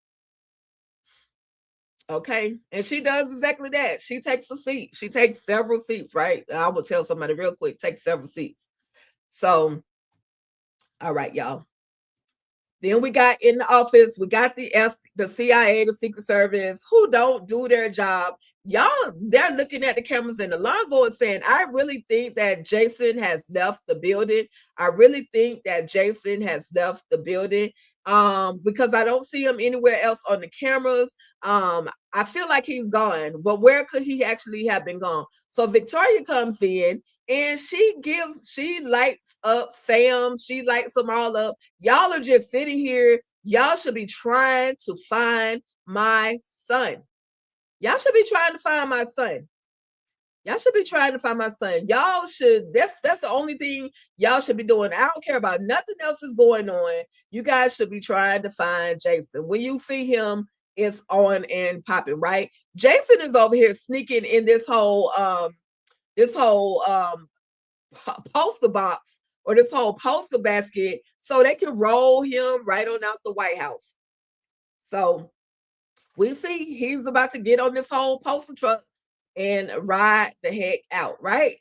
Okay. And she does exactly that. She takes a seat. She takes several seats, right? I will tell somebody real quick, take several seats. So, all right, y'all. Then we got in the office, we got the CIA, the Secret Service, who don't do their job. Y'all, they're looking at the cameras, and Alonzo is saying, I really think that Jason has left the building. I really think that Jason has left the building because I don't see him anywhere else on the cameras. I feel like he's gone, but where could he actually have been gone? So Victoria comes in and she lights up Sam. She lights them all up. Y'all are just sitting here. Y'all should be trying to find my son. Y'all should be trying to find my son. Y'all should be trying to find my son. Y'all should, that's the only thing y'all should be doing. I don't care about nothing else is going on. You guys should be trying to find Jason. When you see him, it's on and popping, right? Jason is over here sneaking in this whole poster box or this whole poster basket so they can roll him right on out the White House. So we see he's about to get on this whole poster truck and ride the heck out, right?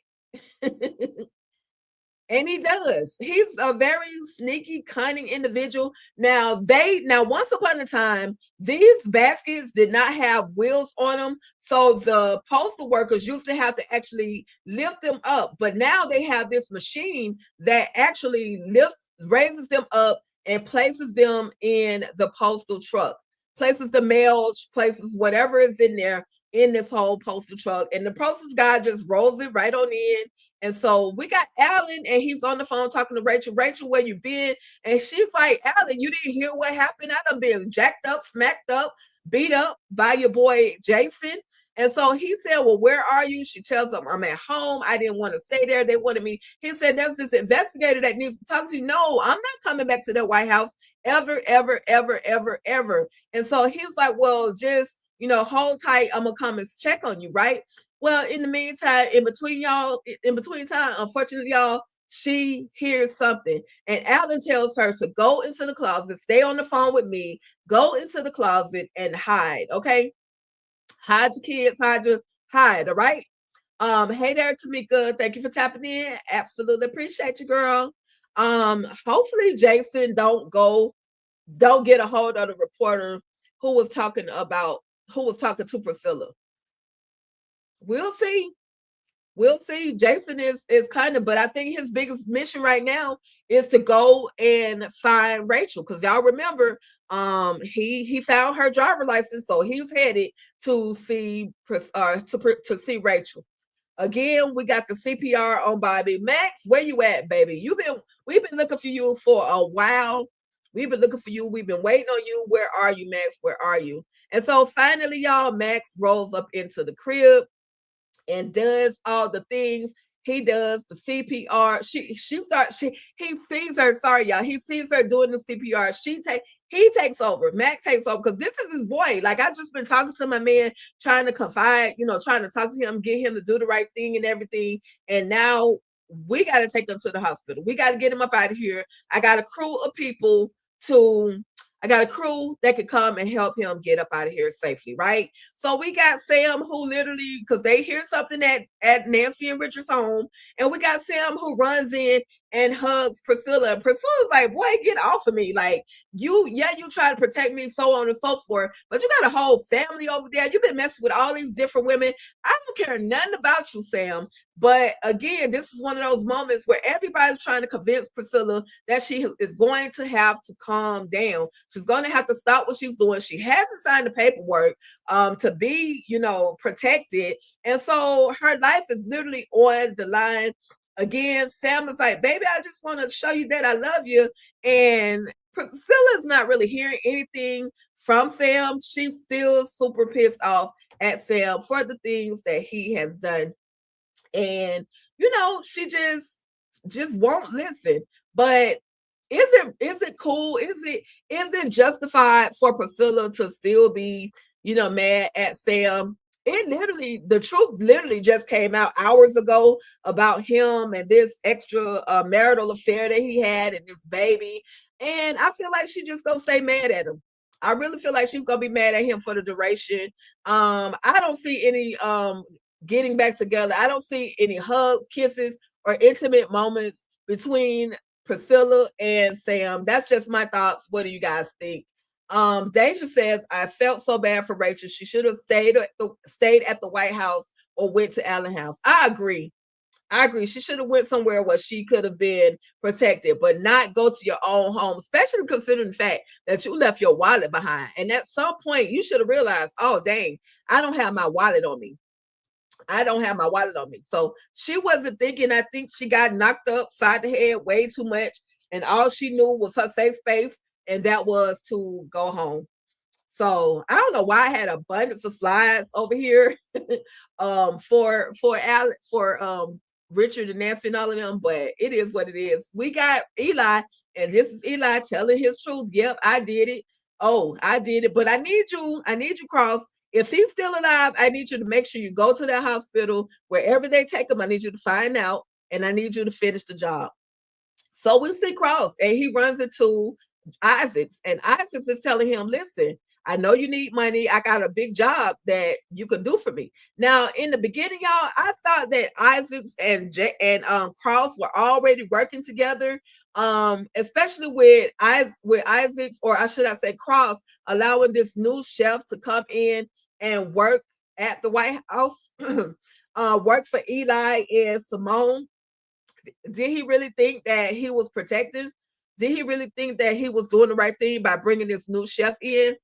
And he does. He's a very sneaky, cunning individual. Now, once upon a time, these baskets did not have wheels on them. So the postal workers used to have to actually lift them up. But now they have this machine that actually raises them up and places them in the postal truck, places the mail, places whatever is in there in this whole postal truck. And the postal guy just rolls it right on in. And so we got Alan, and he's on the phone talking to Rachel. Rachel, where you been? And she's like, Alan, you didn't hear what happened? I done been jacked up, smacked up, beat up by your boy Jason. And so he said, well, where are you? She tells him, I'm at home. I didn't want to stay there. They wanted me. He said, there's this investigator that needs to talk to you. No, I'm not coming back to the White House ever. And so he was like, well, just, hold tight. I'm going to come and check on you, right? Well, in the meantime, in between time, unfortunately, y'all, she hears something. And Alan tells her to go into the closet, stay on the phone with me, go into the closet and hide, okay? Hide your kids, hide, all right? Hey there, Tamika. Thank you for tapping in. Absolutely appreciate you, girl. Hopefully Jason don't get a hold of the reporter who was talking to Priscilla. We'll see. Jason is kind of, but I think his biggest mission right now is to go and find Rachel, because y'all remember, he found her driver license, so he's headed to see Rachel. Again, we got the CPR on Bobby. Max, where you at, baby? We've been looking for you for a while. We've been looking for you. We've been waiting on you. Where are you, Max? Where are you? And so finally, y'all, Max rolls up into the crib and does all the things. He does the CPR. He sees her. Sorry, y'all. He sees her doing the CPR. He takes over. Mac takes over because this is his boy. Like, I've just been talking to my man, trying to confide, trying to talk to him, get him to do the right thing and everything. And now we got to take him to the hospital. We got to get him up out of here. I got a crew of people that could come and help him get up out of here safely, right? So we got Sam, who literally, because they hear something at Nancy and Richard's home, and we got Sam who runs in and hugs Priscilla. And Priscilla's like, boy, get off of me. Like, you try to protect me, so on and so forth. But you got a whole family over there. You've been messing with all these different women. I don't care nothing about you, Sam. But again, this is one of those moments where everybody's trying to convince Priscilla that she is going to have to calm down. She's going to have to stop what she's doing. She hasn't signed the paperwork to be, protected. And so her life is literally on the line. Again, Sam is like, baby, I just want to show you that I love you. And Priscilla's not really hearing anything from Sam. She's still super pissed off at Sam for the things that he has done. And, she just won't listen. But is it cool? Is it justified for Priscilla to still be, mad at Sam? The truth literally just came out hours ago about him and this extra marital affair that he had and this baby. And I feel like she just gonna stay mad at him. I really feel like she's gonna be mad at him for the duration. I don't see any getting back together. I don't see any hugs, kisses, or intimate moments between Priscilla and Sam. That's just my thoughts. What do you guys think? Deja says, I felt so bad for Rachel. She should have stayed at the White House or went to Allen House. I agree. She should have went somewhere where she could have been protected, but not go to your own home, especially considering the fact that you left your wallet behind. And at some point, you should have realized, oh, dang, I don't have my wallet on me. So she wasn't thinking. I think she got knocked upside the head way too much. And all she knew was her safe space. And that was to go home. So I don't know why I had abundance of slides over here for Richard and Nancy and all of them, but it is what it is. We got Eli, and this is Eli telling his truth. Yep, I did it. Oh, I did it. But I need you, Cross. If he's still alive, I need you to make sure you go to that hospital. Wherever they take him, I need you to find out, and I need you to finish the job. So we see Cross, and he runs into Isaacs, and Isaacs is telling him, listen, I know you need money. I got a big job that you could do for me. Now, in the beginning, y'all, I thought that Isaacs and Cross were already working together, especially with Isaacs, or I should I say Cross, allowing this new chef to come in and work at the White House, work for Eli and Simone. Did he really think that he was protected? Did he really think that he was doing the right thing by bringing this new chef in?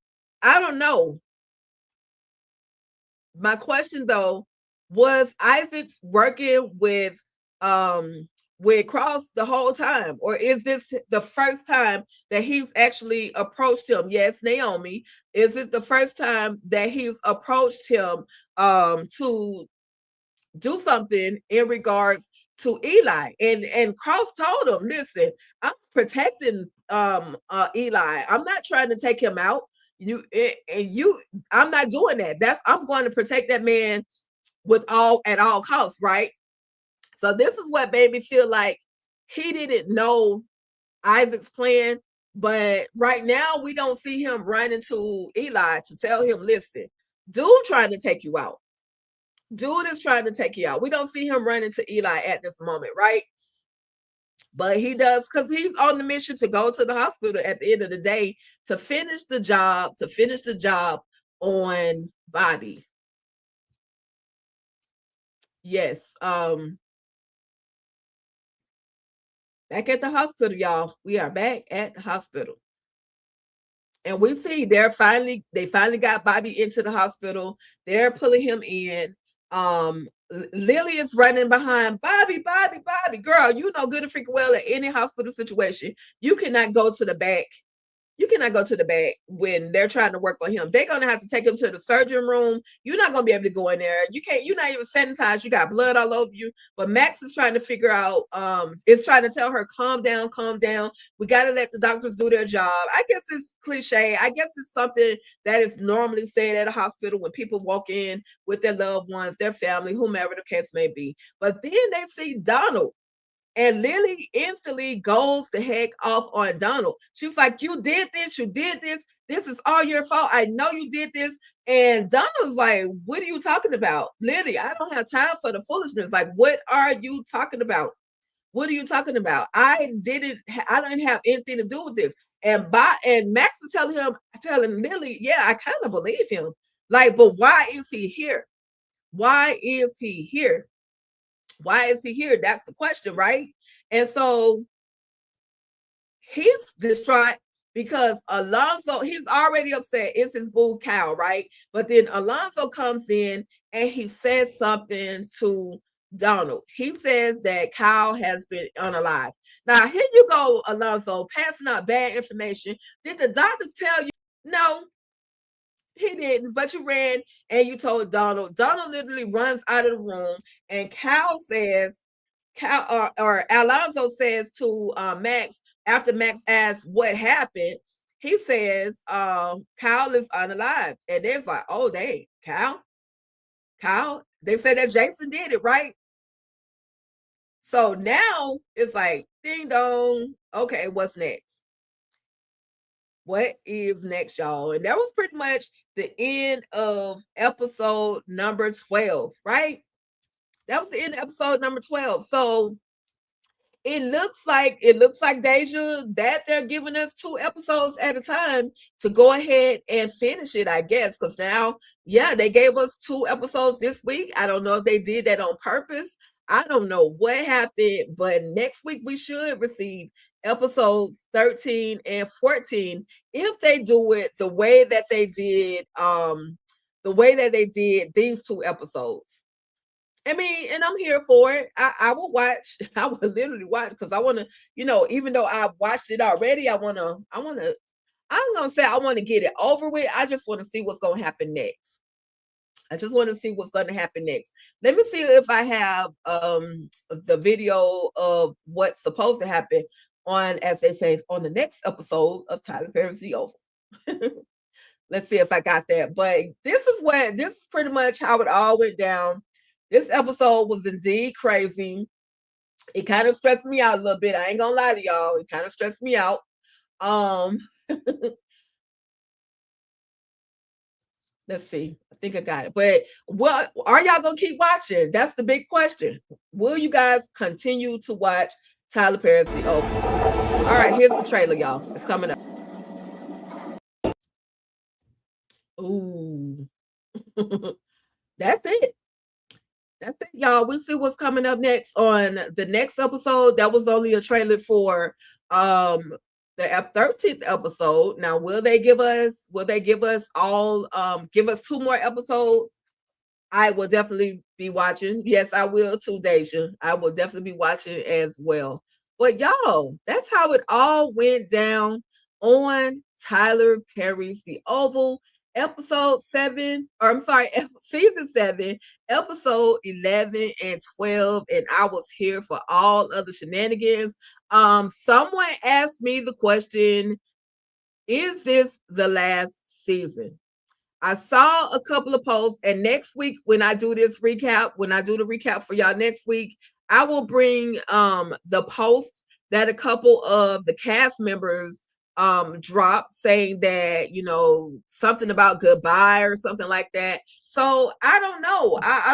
I don't know. My question though, was Isaac working with Cross the whole time, or is this the first time that he's actually approached him? Yes, Naomi, is it the first time that he's approached him to do something in regards to Eli? And Cross told him, listen, I'm protecting Eli. I'm not trying to take him out. I'm not doing that. I'm going to protect that man at all costs, right? So this is what made me feel like he didn't know Isaac's plan. But right now we don't see him running to Eli to tell him, listen, dude trying to take you out. Dude is trying to take you out. We don't see him running to Eli at this moment, right? But he does, because he's on the mission to go to the hospital at the end of the day to finish the job on Bobby. Yes. Back at the hospital, y'all. We are back at the hospital. And we see they finally got Bobby into the hospital. They're pulling him in. Lily is running behind Bobby. Girl, you know good and freaking well at any hospital situation, you cannot go to the back. You cannot go to the back when they're trying to work on him. They're going to have to take him to the surgeon room. You're not going to be able to go in there. You're not even sanitized. You got blood all over you. But Max is trying to figure out, is trying to tell her, calm down. We got to let the doctors do their job. I guess it's cliche. I guess it's something that is normally said at a hospital when people walk in with their loved ones, their family, whomever the case may be. But then they see Donald. And Lily instantly goes the heck off on Donald. She's like, you did this. This is all your fault. I know you did this. And Donald's like, what are you talking about? Lily, I don't have time for the foolishness. Like, what are you talking about? What are you talking about? I didn't have anything to do with this. And Max is telling Lily, yeah, I kind of believe him. Like, but why is he here? Why is he here? Why is he here? That's the question, right? And so he's distraught because Alonzo, he's already upset. It's his boo Cal, right? But then Alonzo comes in and he says something to Donald. He says that Kyle has been unalived. Now, here you go, Alonzo, passing out bad information. Did the doctor tell you? No, he didn't, but you ran and you told Donald. Donald literally runs out of the room, and or Alonzo says to Max, after Max asks what happened, he says, Kyle is unalived. And they're like, oh, dang, Kyle? They said that Jason did it, right? So now it's like, ding dong. Okay, what's next? What is next, y'all? And that was pretty much the end of episode number 12, right? That was the end of episode number 12. So it looks like Deja that they're giving us 2 episodes at a time to go ahead and finish it, I guess. Because now, yeah, they gave us 2 episodes this week. I don't know if they did that on purpose. I don't know what happened, but next week we should receive episodes 13 and 14 if they do it the way that they did these 2 episodes. I mean, and I'm here for it. I will watch. I will literally watch because I want to, even though I watched it already, I'm gonna say I want to get it over with. I just want to see what's gonna happen next. Let me see if I have the video of what's supposed to happen on, as they say, on the next episode of Tyler Perry's The Oval. Let's see if I got that. But this is pretty much how it all went down. This episode was indeed crazy. It kind of stressed me out a little bit. I ain't gonna lie to y'all. It kind of stressed me out. Let's see. I think I got it. But what are y'all gonna keep watching? That's the big question. Will you guys continue to watch Tyler Perry's The Oval? All right, here's the trailer, y'all. It's coming up. Ooh. That's it. That's it, y'all. We'll see what's coming up next on the next episode. That was only a trailer for the 13th episode. Now, will they give us all give us 2 more episodes? I will definitely be watching. Yes, I will too, Deja. I will definitely be watching as well. But y'all, that's how it all went down on Tyler Perry's The Oval. Season 7, episode 11 and 12, and I was here for all of the shenanigans. Someone asked me the question, is this the last season? I saw a couple of posts, and next week when I do the recap for y'all next week, I will bring the post that a couple of the cast members dropped saying that, something about goodbye or something like that. So I don't know. I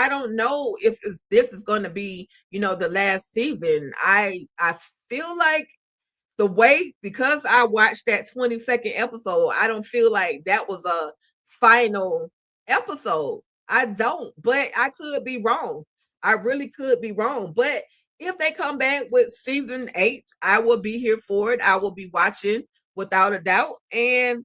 don't know if this is going to be, the last season. I feel like the way, because I watched that 22nd episode, I don't feel like that was a final episode. I don't, but I could be wrong. I really could be wrong. But if they come back with season 8, I will be here for it. I will be watching without a doubt. And,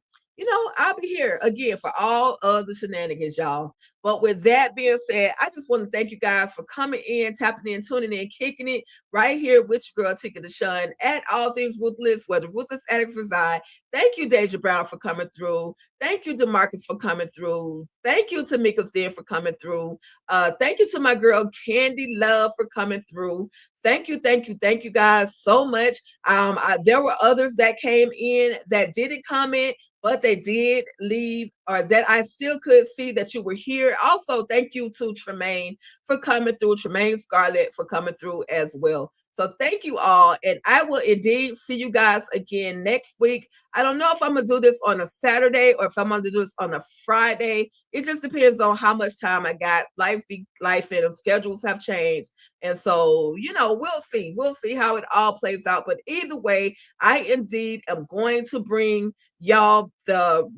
I'll be here again for all of the shenanigans, y'all. But with that being said, I just want to thank you guys for coming in, tapping in, tuning in, kicking it right here with your girl, Tika Deshawn, at All Things Ruthless, where the Ruthless Addicts reside. Thank you, Deja Brown, for coming through. Thank you, DeMarcus, for coming through. Thank you, Tamika's Den, for coming through. Thank you to my girl, Candy Love, for coming through. Thank you guys so much. There were others that came in that didn't comment, but they did leave, or that I still could see that you were here. Also, thank you to Tremaine for coming through, Tremaine Scarlett for coming through as well. So thank you all. And I will indeed see you guys again next week. I don't know if I'm going to do this on a Saturday or if I'm going to do this on a Friday. It just depends on how much time I got. Life and schedules have changed. And so, we'll see. We'll see how it all plays out. But either way, I indeed am going to bring y'all the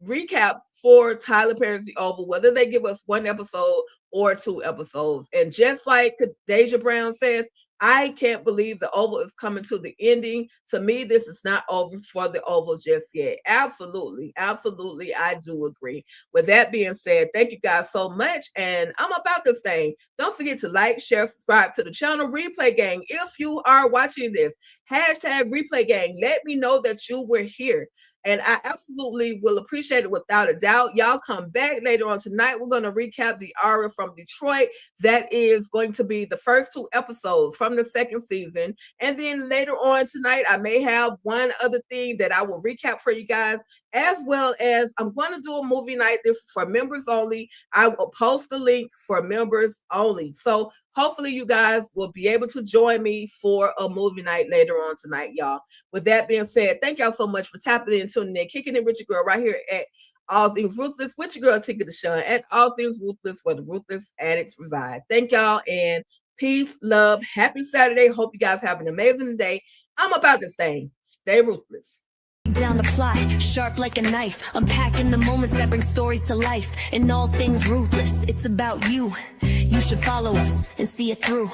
recaps for Tyler Perry's The Oval, whether they give us 1 episode or 2 episodes. And just like Deja Brown says, I can't believe The Oval is coming to the ending. To me, this is not over for The Oval just yet. Absolutely. Absolutely. I do agree. With that being said, thank you guys so much. And I'm about this thing. Don't forget to like, share, subscribe to the channel. Replay Gang, if you are watching this, hashtag Replay Gang. Let me know that you were here. And I absolutely will appreciate it without a doubt. Y'all come back later on tonight. We're going to recap the Aria from Detroit. That is going to be the first 2 episodes from the 2nd season. And then later on tonight, I may have one other thing that I will recap for you guys, as well as I'm going to do a movie night. This is for members only. I will post the link for members only. So hopefully you guys will be able to join me for a movie night later on tonight, y'all. With that being said, thank y'all so much for tapping in, tuning in, kicking it with your girl right here at All Things Ruthless with your girl Tika Deshawn at All Things Ruthless, where the ruthless addicts reside. Thank y'all and peace, love, happy Saturday. Hope you guys have an amazing day. I'm about this thing. Stay ruthless. Down the plot, sharp like a knife, unpacking the moments that bring stories to life. In All Things Ruthless, it's about you. You should follow us and see it through.